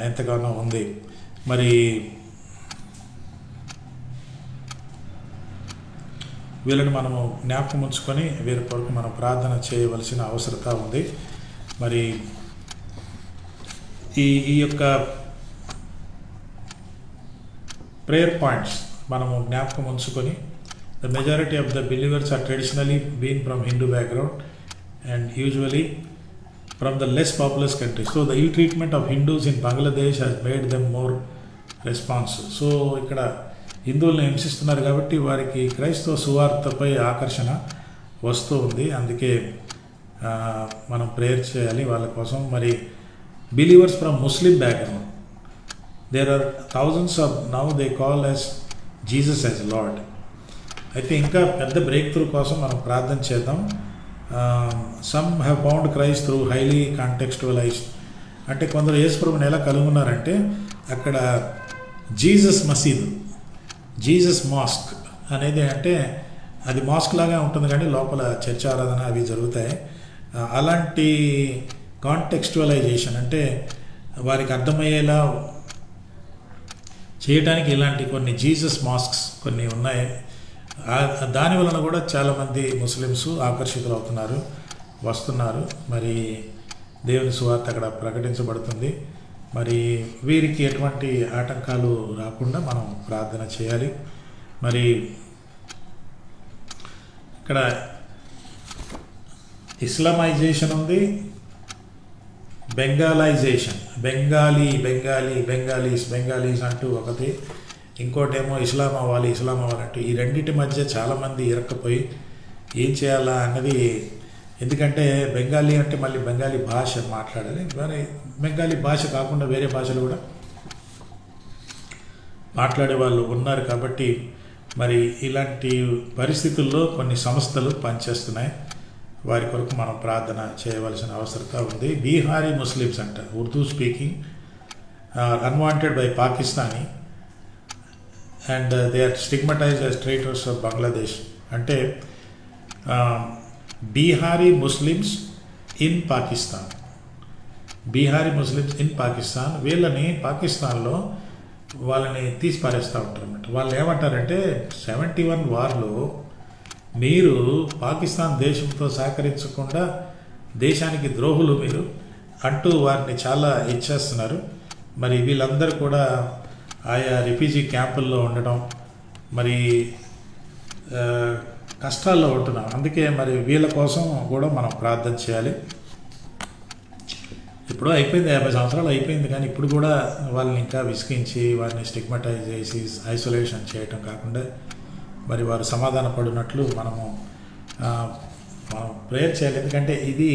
ఎంతగానో ఉంది. మరి వీళ్ళని మనము జ్ఞాపకం ఉంచుకొని వీరి కొరకు మనం ప్రార్థన చేయవలసిన అవసరత ఉంది. మరి ఈ యొక్క ప్రేయర్ పాయింట్స్ మనము జ్ఞాపకం ఉంచుకొని, the majority of the believers are traditionally been from Hindu background and usually from the less populous countries. So the ill treatment of Hindus in Bangladesh has made them more responsive. So ఇక్కడ హిందువులను హింసిస్తున్నారు కాబట్టి వారికి క్రైస్తవ సువార్తపై ఆకర్షణ వస్తూ ఉంది. అందుకే మనం ప్రేయర్ చేయాలి వాళ్ళ కోసం. మరి believers from Muslim background, there are thousands of now they call as Jesus as Lord. అయితే ఇంకా పెద్ద బ్రేక్ త్రూ కోసం మనం ప్రార్థన చేద్దాం. Some have found Christ through highly contextualised, అంటే కొందరు యేసుప్రభుని ఎలా కలుగున్నారంటే అక్కడ జీసస్ మసీదు, జీసస్ మాస్క్ అనేది, అంటే అది మాస్క్ లాగా ఉంటుంది కానీ లోపల చర్చ ఆరాధన అవి జరుగుతాయి. అలాంటి కాంటెక్స్చువలైజేషన్, అంటే వారికి అర్థమయ్యేలా చేయడానికి ఇలాంటి కొన్ని జీసస్ మాస్క్స్ కొన్ని ఉన్నాయి. దాని వలన కూడా చాలామంది ముస్లిమ్స్ ఆకర్షితులు అవుతున్నారు, వస్తున్నారు. మరి దేవుని సువార్త అక్కడ ప్రకటించబడుతుంది. మరి వీరికి ఎటువంటి ఆటంకాలు రాకుండా మనం ప్రార్థన చేయాలి. మరి ఇక్కడ ఇస్లామైజేషన్ ఉంది, బెంగాలైజేషన్, బెంగాలీస్ అంటూ ఒకటి, ఇంకోటేమో ఇస్లాం అవ్వాలి అంటూ, ఈ రెండింటి మధ్య చాలామంది ఇరక్కపోయి ఏం చేయాలా అన్నది. ఎందుకంటే బెంగాలీ అంటే మళ్ళీ బెంగాలీ భాష మాట్లాడాలి, మరి బెంగాలీ భాష కాకుండా వేరే భాషలు కూడా మాట్లాడే వాళ్ళు ఉన్నారు. కాబట్టి మరి ఇలాంటి పరిస్థితుల్లో కొన్ని సంస్థలు పనిచేస్తున్నాయి. వారి కొరకు మనం ప్రార్థన చేయవలసిన అవసరత ఉంది. బీహారీ ముస్లిమ్స్ అంట, Urdu speaking, unwanted by Pakistani and they are stigmatised as traitors of Bangladesh. అంటే బీహారీ ముస్లిమ్స్ ఇన్ పాకిస్తాన్, వీళ్ళని పాకిస్తాన్లో వాళ్ళని తీసి పారేస్తూ ఉంటారు అన్నమాట. వాళ్ళు ఏమంటారంటే 71 వార్లో మీరు పాకిస్తాన్ దేశంతో సహకరించకుండా దేశానికి ద్రోహులు మీరు అంటూ వారిని చాలా ఇచ్చేస్తున్నారు. మరి వీళ్ళందరూ కూడా ఆయా రిఫ్యూజీ క్యాంపుల్లో ఉండడం, మరి కష్టాల్లో ఉంటున్నాం. అందుకే మరి వీళ్ళ కోసం కూడా మనం ప్రార్థన చేయాలి. ఇప్పుడు అయిపోయింది, 50 సంవత్సరాలు అయిపోయింది, కానీ ఇప్పుడు కూడా వాళ్ళని ఇంకా విసిగించి వారిని స్టిగ్మటైజ్ చేసి ఐసోలేషన్ చేయటం కాకుండా మరి వారు సమాధాన పడినట్లు మనము ప్రేయర్ చేయాలి. ఎందుకంటే ఇది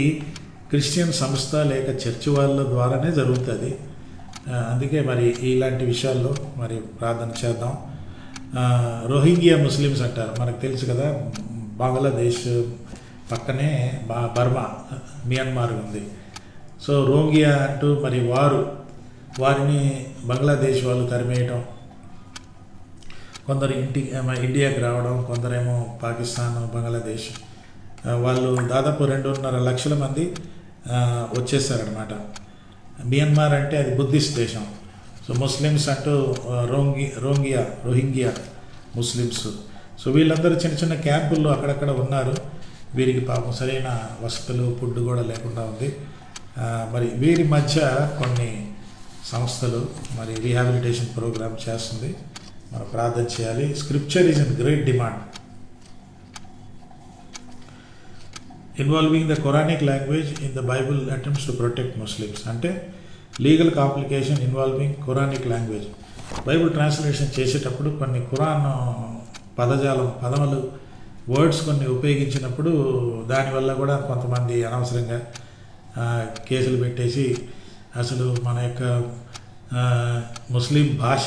క్రిస్టియన్ సంస్థ లేక చర్చి వాళ్ళ ద్వారానే జరుగుతుంది. అందుకే మరి ఇలాంటి విషయాల్లో మరి ప్రార్థన చేద్దాం. రోహింగ్యా ముస్లిమ్స్ అంటారు, మనకు తెలుసు కదా, బంగ్లాదేశ్, పక్కనే బర్మా, మియన్మార్ ఉంది. సో రోంగియా అంటూ మరి వారిని బంగ్లాదేశ్ వాళ్ళు తరిమేయటం, కొందరు ఇండియాకి రావడం, కొందరేమో పాకిస్తాన్, బంగ్లాదేశ్, వాళ్ళు దాదాపు 2.5 లక్షల మంది వచ్చేసారనమాట. మియన్మార్ అంటే అది బుద్ధిస్ట్ దేశం. సో ముస్లిమ్స్ అంటూ రోహింగ్యా ముస్లిమ్స్. సో వీళ్ళందరూ చిన్న చిన్న క్యాంపుల్లో అక్కడక్కడ ఉన్నారు. వీరికి పాపం సరైన వసతులు, ఫుడ్ కూడా లేకుండా ఉంది. మరి వీరి మధ్య కొన్ని సంస్థలు మరి రీహాబిలిటేషన్ ప్రోగ్రామ్ చేస్తుంది. మనం ప్రార్థన చేయాలి. Scripture is in great demand involving the Quranic language in the Bible attempts to protect Muslims. అంటే legal complication involving Quranic language. Bible translation చేసేటప్పుడు కొన్ని ఖురాన్ పదములు, వర్డ్స్ కొన్ని ఉపయోగించినప్పుడు దానివల్ల కూడా కొంతమంది అనవసరంగా కేసులు పెట్టేసి అసలు మన యొక్క ముస్లిం భాష,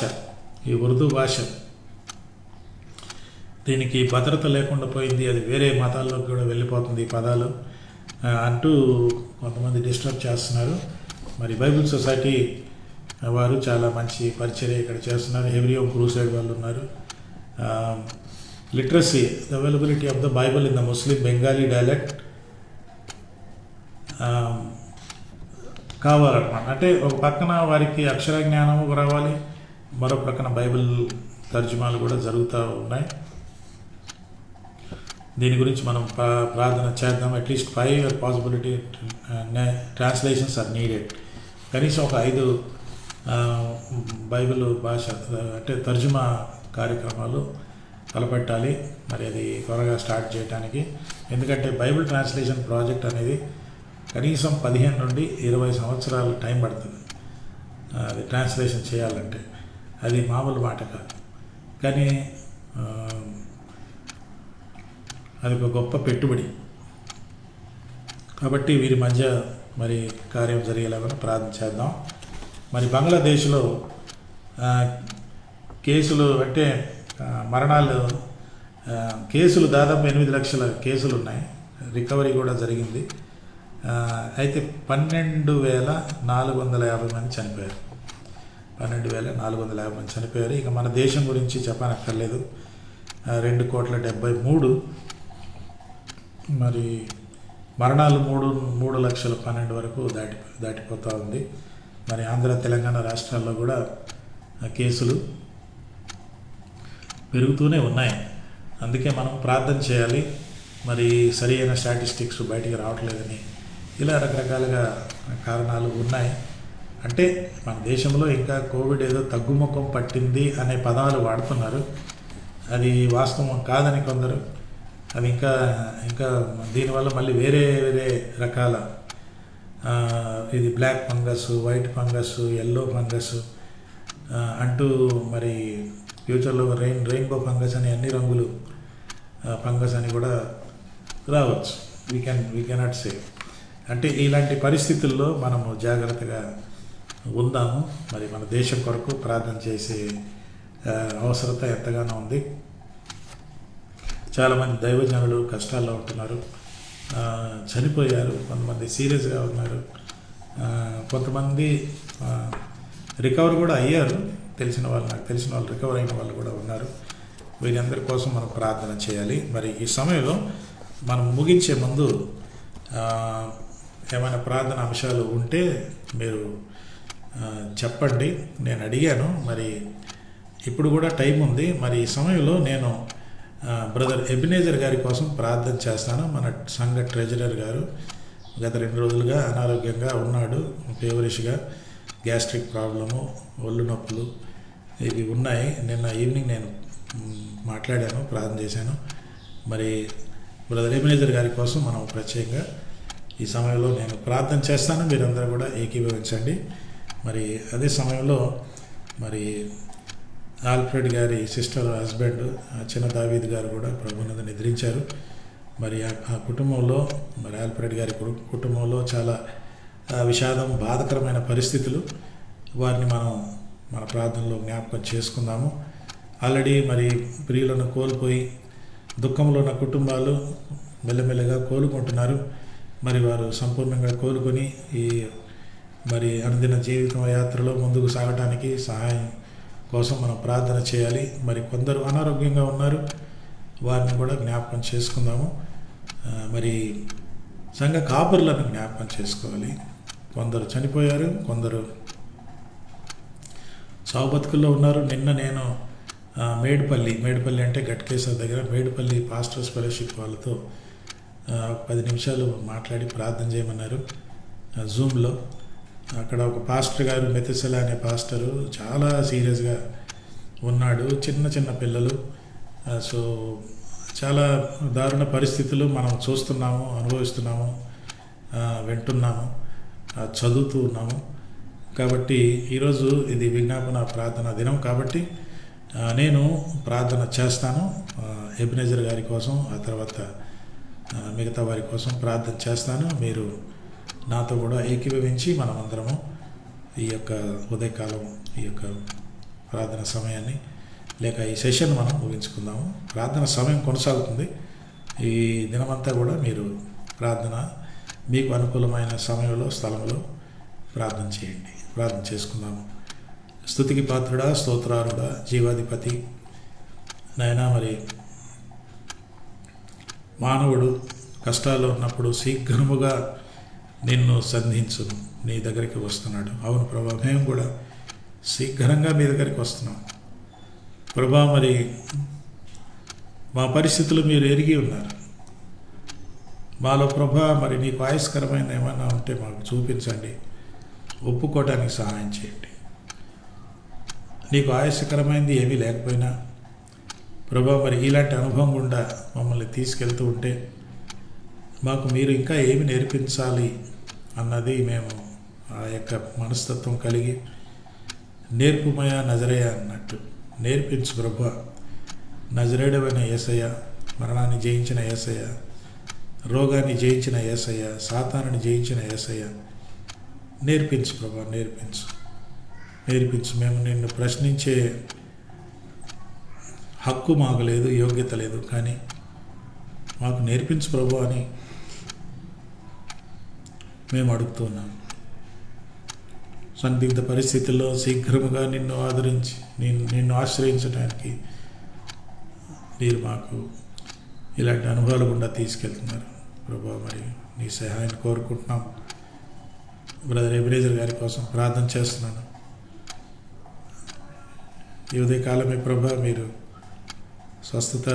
ఈ ఉర్దూ భాష, దీనికి భద్రత లేకుండా పోయింది, అది వేరే మతాల్లోకి కూడా వెళ్ళిపోతుంది ఈ పదాలు అంటూ కొంతమంది డిస్టర్బ్ చేస్తున్నారు. మరి బైబిల్ సొసైటీ వారు చాలా మంచి పరిచర్య ఇక్కడ చేస్తున్నారు. ఎవ్రీ హోమ్ క్రూసైడ్ వాళ్ళు ఉన్నారు. Literacy, the availability of the Bible in the Muslim Bengali dialect కావాలన్నమాట. అంటే ఒక పక్కన వారికి అక్షర జ్ఞానము రావాలి, మరో ప్రక్కన బైబిల్ తర్జుమాలు కూడా జరుగుతూ ఉన్నాయి. దీని గురించి మనం ప్రార్థన చేద్దాం. At least 5 possibility translations are needed. కనీసం ఒక 5 బైబిల్ భాష అంటే తర్జుమా కార్యక్రమాలు తలపెట్టాలి. మరి అది త్వరగా స్టార్ట్ చేయడానికి. ఎందుకంటే బైబిల్ ట్రాన్స్లేషన్ ప్రాజెక్ట్ అనేది కనీసం 15 నుండి 20 సంవత్సరాలు టైం పడుతుంది అది ట్రాన్స్లేషన్ చేయాలంటే. అది మామూలు మాట కాదు. కానీ అది ఒక గొప్ప పెట్టుబడి. కాబట్టి వీరి మధ్య మరి కార్యం జరిగేలాగా ప్రార్థన చేద్దాం. మరి బంగ్లాదేశ్లో కేసులు అంటే మరణాలు కేసులు దాదాపు 8 లక్షల కేసులు ఉన్నాయి. రికవరీ కూడా జరిగింది. అయితే 12,450 మంది చనిపోయారు. 12,450 మంది చనిపోయారు. ఇక మన దేశం గురించి చెప్పనక్కర్లేదు. 2,73,00,000. మరి మరణాలు 3,12,000 వరకు దాటిపోతూ ఉంది. మరి ఆంధ్ర, తెలంగాణ రాష్ట్రాల్లో కూడా కేసులు పెరుగుతూనే ఉన్నాయి. అందుకే మనం ప్రార్థన చేయాలి. మరి సరి అయిన స్టాటిస్టిక్స్ బయటికి రావట్లేదని, ఇలా రకరకాలుగా కారణాలు ఉన్నాయి. అంటే మన దేశంలో ఇంకా కోవిడ్ ఏదో తగ్గుముఖం పట్టింది అనే పదాలు వాడుతున్నారు. అది వాస్తవం కాదని కొందరు. అది ఇంకా దీనివల్ల మళ్ళీ వేరే రకాల ఇది black fungus, white fungus, yellow fungus అంటూ మరి ఫ్యూచర్లో రెయిన్బో ఫంగస్ అని అన్ని రంగులు ఫంగస్ అని కూడా రావచ్చు. We cannot say. అంటే ఇలాంటి పరిస్థితుల్లో మనము జాగ్రత్తగా ఉందాము. మరి మన దేశం కొరకు ప్రార్థన చేసే అవసరత ఎంతగానో ఉంది. చాలామంది దైవజనులు కష్టాల్లో ఉంటున్నారు, చనిపోయారు. కొంతమంది సీరియస్గా ఉన్నారు. కొంతమంది రికవర్ కూడా అయ్యారు. నాకు తెలిసిన వాళ్ళు రికవర్ అయిన వాళ్ళు కూడా ఉన్నారు. వీరందరి కోసం మనం ప్రార్థన చేయాలి. మరి ఈ సమయంలో మనం ముగించే ముందు ఏమైనా ప్రార్థన అంశాలు ఉంటే మీరు చెప్పండి. నేను అడిగాను. మరి ఇప్పుడు కూడా టైం ఉంది. మరి ఈ సమయంలో నేను బ్రదర్ ఎబినేజర్ గారి కోసం ప్రార్థన చేస్తాను. మన సంఘ ట్రెజరర్ గారు గత 2 రోజులుగా అనారోగ్యంగా ఉన్నాడు. ఫీవరిష్గా, గ్యాస్ట్రిక్ ప్రాబ్లము, ఒళ్ళు నొప్పులు ఇవి ఉన్నాయి. నిన్న ఈవినింగ్ నేను మాట్లాడాను, ప్రార్థన చేశాను. మరి బ్రదర్ ఎబినేజర్ గారి కోసం మనం ప్రత్యేకంగా ఈ సమయంలో నేను ప్రార్థన చేస్తాను. మీరందరూ కూడా ఏకీభవించండి. మరి అదే సమయంలో మరి ఆల్ఫ్రెడ్ గారి సిస్టర్ హస్బెండ్ చిన్న దావీద్ గారు కూడా ప్రభువుని నిద్రించారు. మరి ఆ కుటుంబంలో, మరి ఆల్ఫ్రెడ్ గారి కుటుంబంలో చాలా విషాదం, బాధకరమైన పరిస్థితులు. వారిని మనం మన ప్రార్థనలో జ్ఞాపకం చేసుకుందాము. ఆల్రెడీ మరి ప్రియులను కోల్పోయి దుఃఖంలో ఉన్న కుటుంబాలు మెల్లమెల్లగా కోలుకుంటున్నారు. మరి వారు సంపూర్ణంగా కోలుకొని ఈ మరి అనుదిన జీవితం యాత్రలో ముందుకు సాగటానికి సహాయం కోసం మనం ప్రార్థన చేయాలి. మరి కొందరు అనారోగ్యంగా ఉన్నారు, వారిని కూడా జ్ఞాపకం చేసుకుందాము. మరి సంఘ కాపరులను జ్ఞాపకం చేసుకోవాలి. కొందరు చనిపోయారు, కొందరు చావు బతుకుల్లో ఉన్నారు. నిన్న నేను మేడిపల్లి అంటే గట్కేశ్వర దగ్గర మేడిపల్లి పాస్టర్స్ ఫెలోషిప్ వాళ్ళతో 10 నిమిషాలు మాట్లాడి ప్రార్థన చేయమన్నారు జూమ్లో. అక్కడ ఒక పాస్టర్ గారు, మెతుసెల అనే పాస్టరు, చాలా సీరియస్గా ఉన్నాడు. చిన్న పిల్లలు. సో చాలా దారుణ పరిస్థితులు మనం చూస్తున్నాము, అనుభవిస్తున్నాము, వింటున్నాము, చదువుతూ ఉన్నాము. కాబట్టి ఈరోజు ఇది విజ్ఞాపన ప్రార్థన దినం కాబట్టి నేను ప్రార్థన చేస్తాను. ఎబినేజర్ గారి కోసం, ఆ తర్వాత మిగతా వారి కోసం ప్రార్థన చేస్తాను. మీరు నాతో కూడా ఏకీభవించి మనమందరము ఈ యొక్క ఉదయకాలం ఈ యొక్క ప్రార్థన సమయాన్ని లేక ఈ సెషన్ మనం ముగించుకుందాము. ప్రార్థన సమయం కొనసాగుతుంది. ఈ దినమంతా కూడా మీరు ప్రార్థన మీకు అనుకూలమైన సమయంలో, స్థలంలో ప్రార్థన చేయండి. ప్రార్థన చేసుకుందాము. స్తుతికి పాత్రుడా, స్తోత్రారుడా, జీవాధిపతి నాయనా, మరి మానవుడు కష్టాల్లో ఉన్నప్పుడు శీఘ్రముగా నిన్ను సంధించు నీ దగ్గరికి వస్తున్నాడు. అవును ప్రభా, మేము కూడా శీఘ్రంగా మీ దగ్గరికి వస్తున్నాం ప్రభా. మరి మా పరిస్థితులు మీరు ఎరిగి ఉన్నారు. మాలో ప్రభా మరి నీకు ఆయుష్కరమైన ఏమైనా ఉంటే మాకు చూపించండి, ఒప్పుకోవడానికి సహాయం చేయండి. నీకు ఆయాసకరమైనది ఏమీ లేకపోయినా ప్రభా మరి ఇలాంటి అనుభవం గుండా మమ్మల్ని తీసుకెళ్తూ ఉంటే మాకు మీరు ఇంకా ఏమి నేర్పించాలి అన్నది మేము ఆ యొక్క మనస్తత్వం కలిగి నేర్పుమయ నజరేయ అన్నట్టు నేర్పించు ప్రభా. నజరేయుడైన యేసయ్య, మరణాన్ని జయించిన యేసయ్య, రోగాన్ని జయించిన యేసయ్య, సాతానుని జయించిన యేసయ్య, నేర్పించు ప్రభా, నేర్పించు. మేము నిన్ను ప్రశ్నించే హక్కు మాకు లేదు, యోగ్యత లేదు, కానీ మాకు నేర్పించు ప్రభు అని మేము అడుగుతున్నాం. సందిగ్ధ పరిస్థితుల్లో శీఘ్రముగా నిన్ను ఆదరించి నిన్ను ఆశ్రయించడానికి మీరు మాకు ఇలాంటి అనుభవాలు గుండా తీసుకెళ్తున్నారు ప్రభు. మరి నీ సహాయాన్ని కోరుకుంటున్నాం. బ్రదర్ ఎబినేజర్ గారి కోసం ప్రార్థన చేస్తున్నాను. ఈ ఉదయకాలమే ప్రభా మీరు స్వస్థత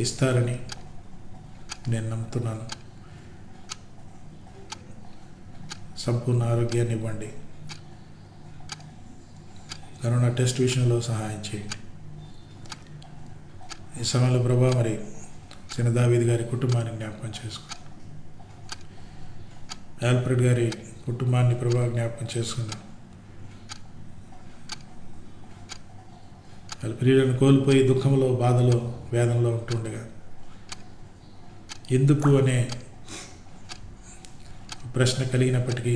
ఇస్తారని నేను నమ్ముతున్నాను. సంపూర్ణ ఆరోగ్యాన్ని ఇవ్వండి. కరోనా టెస్ట్ విషయంలో సహాయం చేయండి. ఈ సమయంలో ప్రభా మరి చిన్న దావీద్ గారి కుటుంబాన్ని జ్ఞాపకం చేసుకోండి. ఆల్ఫ్రెడ్ గారి కుటుంబాన్ని ప్రభా జ్ఞాపకం చేసుకున్నాం. వాళ్ళ ప్రియులను కోల్పోయి దుఃఖంలో, బాధలో, వేదనలో ఉంటుండగా ఎందుకు అనే ప్రశ్న కలిగినప్పటికీ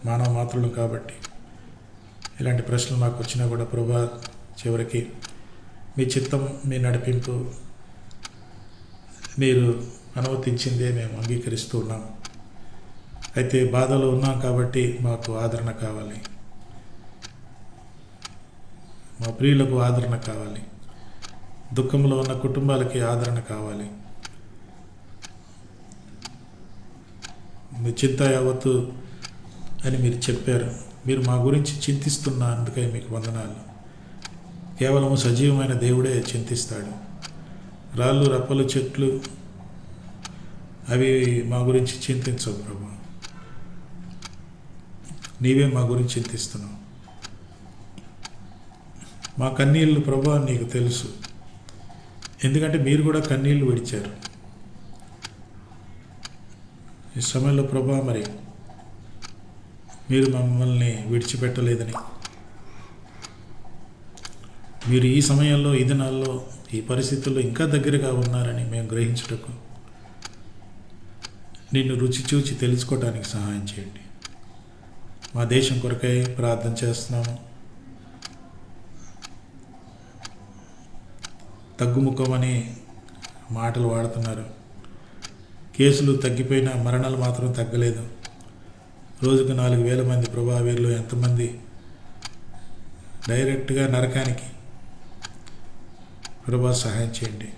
మానవ మాత్రులు కాబట్టి ఇలాంటి ప్రశ్నలు మాకు వచ్చినా కూడా ప్రభా చివరికి మీ చిత్తం, మీ నడిపింపు మీరు అనుమతించిందే మేము అంగీకరిస్తూ ఉన్నాం. అయితే బాధలో ఉన్నాం కాబట్టి మాకు ఆదరణ కావాలి, మా ప్రియులకు ఆదరణ కావాలి, దుఃఖంలో ఉన్న కుటుంబాలకి ఆదరణ కావాలి. మీ చింత యావత్తు అని మీరు చెప్పారు. మీరు మా గురించి చింతిస్తున్న అందుకై మీకు వందనాలు. కేవలం సజీవమైన దేవుడే చింతిస్తాడు. రాళ్ళు, రప్పలు, చెట్లు అవి మా గురించి చింతించవు ప్రభు. నీవే మా గురించి చింతిస్తున్నావు. మా కన్నీళ్ళు ప్రభు నీకు తెలుసు, ఎందుకంటే మీరు కూడా కన్నీళ్ళు విడిచారు. ఈ సమయంలో ప్రభు మరి మీరు మమ్మల్ని విడిచిపెట్టలేదని, మీరు ఈ సమయంలో, ఈ దినాల్లో, ఈ పరిస్థితుల్లో ఇంకా దగ్గరగా ఉన్నారని మేము గ్రహించుటకు, నిన్ను రుచి చూచి తెలుసుకోవడానికి సహాయం చేయండి. మా దేశం కొరకై ప్రార్థన చేస్తున్నాము. తగ్గుముఖమని మాటలు వాడుతున్నారు. కేసులు తగ్గిపోయినా మరణాలు మాత్రం తగ్గలేదు. రోజుకు 4,000 మంది ప్రభా, వీళ్ళు ఎంతమంది డైరెక్ట్గా నరకానికి. ప్రభా సహాయం చేయండి.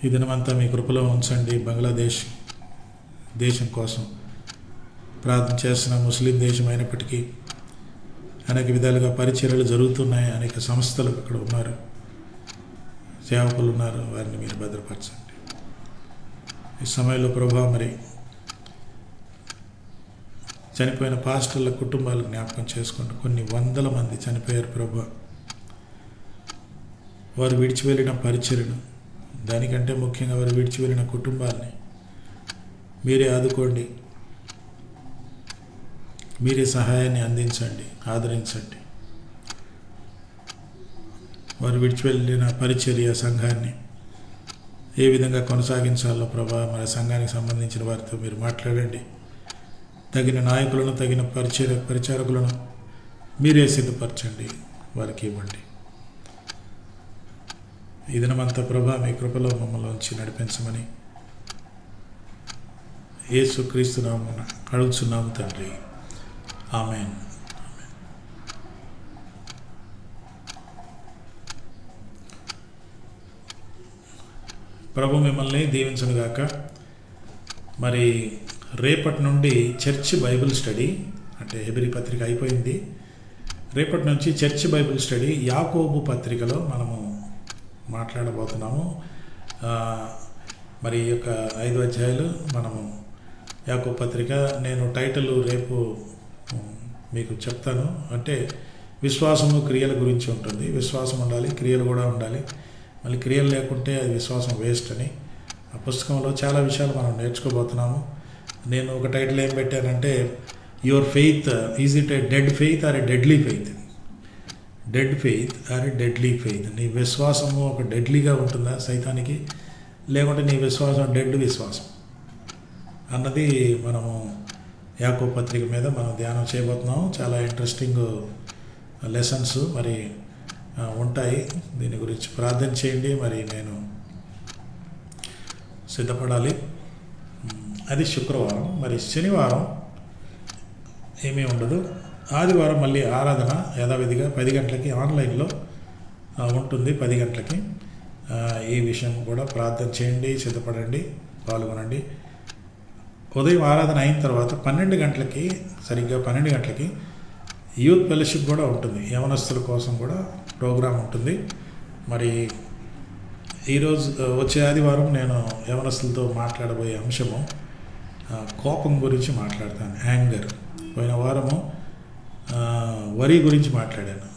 ఈ దినమంతా మీ కృపలో ఉంచండి. బంగ్లాదేశ్ దేశం కోసం ప్రార్థన చేస్తున్న ముస్లిం దేశం అయినప్పటికీ అనేక విధాలుగా పరిచర్యలు జరుగుతున్నాయి. అనేక సంస్థలు అక్కడ ఉన్నారు, సేవకులు ఉన్నారు. వారిని మీరు భద్రపరచండి. ఈ సమయంలో ప్రభా, మరి చనిపోయిన పాస్టర్ల కుటుంబాలకు జ్ఞాపకం చేసుకుంటూ కొన్ని వందల మంది చనిపోయారు ప్రభా. వారు విడిచి వెళ్ళిన పరిచర్యను, దానికంటే ముఖ్యంగా వారు విడిచి వెళ్ళిన కుటుంబాన్ని మీరే ఆదుకోండి. మీరే సహాయాన్ని అందించండి, ఆదరించండి. వారు విడిచి వెళ్ళిన పరిచర్య సంఘాన్ని ఏ విధంగా కొనసాగించాలో ప్రభా, మన సంఘానికి సంబంధించిన వారితో మీరు మాట్లాడండి. తగిన నాయకులను, తగిన పరిచారకులను మీరే సిద్ధపరచండి, వారికి ఇవ్వండి. ఈ దినమంతా ప్రభా మీ కృపలో మమ్మల్ని ఉంచి నడిపించమని యేసుక్రీస్తు నామమున అడుగుచున్నాము తండ్రి. ఆమేన్. ప్రభు మిమ్మల్ని దీవించునుగాక. మరి రేపటి నుండి చర్చ్ బైబిల్ స్టడీ, అంటే హెబ్రీ పత్రిక అయిపోయింది. రేపటి నుంచి చర్చ్ బైబిల్ స్టడీ యాకోబు పత్రికలో మనము మాట్లాడబోతున్నాము. మరి ఈ యొక్క 5 అధ్యాయాలు మనము యాకోబు పత్రిక. నేను టైటిల్ రేపు మీకు చెప్తాను. అంటే విశ్వాసము క్రియల గురించి ఉంటుంది. విశ్వాసం ఉండాలి, క్రియలు కూడా ఉండాలి. మళ్ళీ క్రియలు లేకుంటే అది విశ్వాసం వేస్ట్ అని. ఆ పుస్తకంలో చాలా విషయాలు మనం నేర్చుకోబోతున్నాము. నేను ఒక టైటిల్ ఏం పెట్టానంటే, your faith is it a dead faith or a deadly faith? Dead faith or a deadly faith? నీ విశ్వాసము ఒక డెడ్లీగా ఉంటుందా సైతానికి, లేకుంటే నీ విశ్వాసం డెడ్ విశ్వాసం అన్నది మనము యాకోబు పత్రిక మీద మనం ధ్యానం చేయబోతున్నాము. చాలా ఇంట్రెస్టింగ్ లెసన్స్ మరి ఉంటాయి. దీని గురించి ప్రార్థన చేయండి. మరి నేను సిద్ధపడాలి. అది శుక్రవారం. మరి శనివారం ఏమీ ఉండదు. ఆదివారం మళ్ళీ ఆరాధన యథావిధిగా 10 గంటలకి ఆన్లైన్లో ఉంటుంది. 10 గంటలకి. ఈ విషయం కూడా ప్రార్థన చేయండి, సిద్ధపడండి, పాల్గొనండి. ఉదయం ఆరాధన అయిన తర్వాత 12 గంటలకి, సరిగ్గా 12 గంటలకి యూత్ ఫెలోషిప్ కూడా ఉంటుంది. యవనస్తుల కోసం కూడా ప్రోగ్రాం ఉంటుంది. మరి ఈరోజు వచ్చే ఆదివారం నేను యవనస్తులతో మాట్లాడబోయే అంశము కోపం గురించి మాట్లాడతాను. యాంగర్. పోయిన వారము వరి గురించి మాట్లాడాను,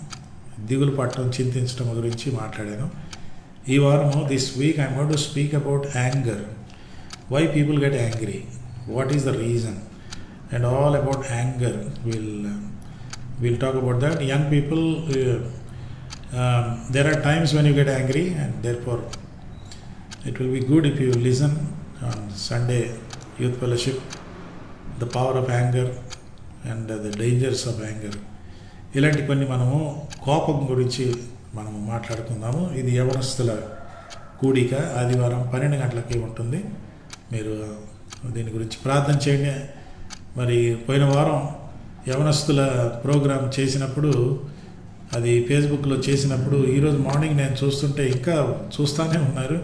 దిగులు పట్టడం, చింతించడం గురించి మాట్లాడాను. ఈ వారము this week I'm going to speak about anger. Why people get angry, what is the reason, and all about anger. We'll talk about that. Young people, there are times when you get angry, and therefore it will be good if you listen on Sunday Youth Fellowship, the power of anger and the dangers of anger. ఇలాంటి కొన్ని మనము కోపం గురించి మనము మాట్లాడుకుందాము. ఇది యవనస్తుల కూడిక. ఆదివారం 12 గంటలకి ఉంటుంది. మీరు దీని గురించి ప్రార్థన చేయండి. మరి పోయిన వారం యవనస్తుల ప్రోగ్రాం చేసినప్పుడు, అది ఫేస్బుక్లో చేసినప్పుడు, ఈరోజు మార్నింగ్ నేను చూస్తుంటే ఇంకా చూస్తూనే ఉన్నారు.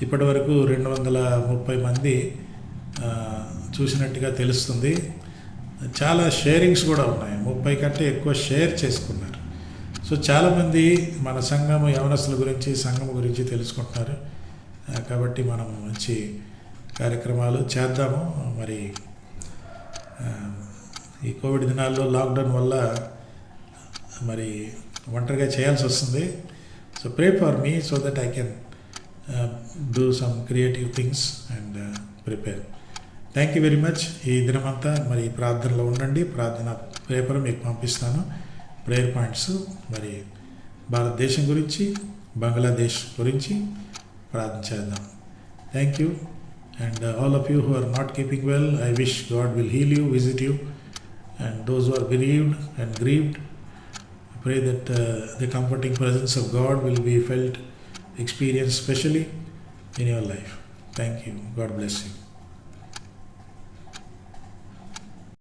ఇప్పటి వరకు 230 మంది చూసినట్టుగా తెలుస్తుంది. చాలా షేరింగ్స్ కూడా ఉన్నాయి. 30 కంటే ఎక్కువ షేర్ చేసుకున్నారు. సో చాలామంది మన సంఘం యవనస్తుల గురించి, సంఘం గురించి తెలుసుకుంటున్నారు. కాబట్టి మనం మంచి కార్యక్రమాలు చేద్దాము. మరి ఈ కోవిడ్ దినాల్లో లాక్డౌన్ వల్ల మరి ఒంటరిగా చేయాల్సి వస్తుంది. So pray for me so that I can do some creative things and prepare. Thank you very much. ఈ దినమంతా మరి ప్రార్థనలో ఉండండి. ప్రార్థన పేపర్ మీకు పంపిస్తాను, ప్రేయర్ పాయింట్స్. మరి భారతదేశం గురించి, బంగ్లాదేశ్ గురించి ప్రార్థన చేద్దాం. Thank you. And all of you who are not keeping well, I wish God will heal you, visit you. And those who are bereaved and grieved, Pray that the comforting presence of God will be felt, experienced specially in your life. Thank you. God bless you.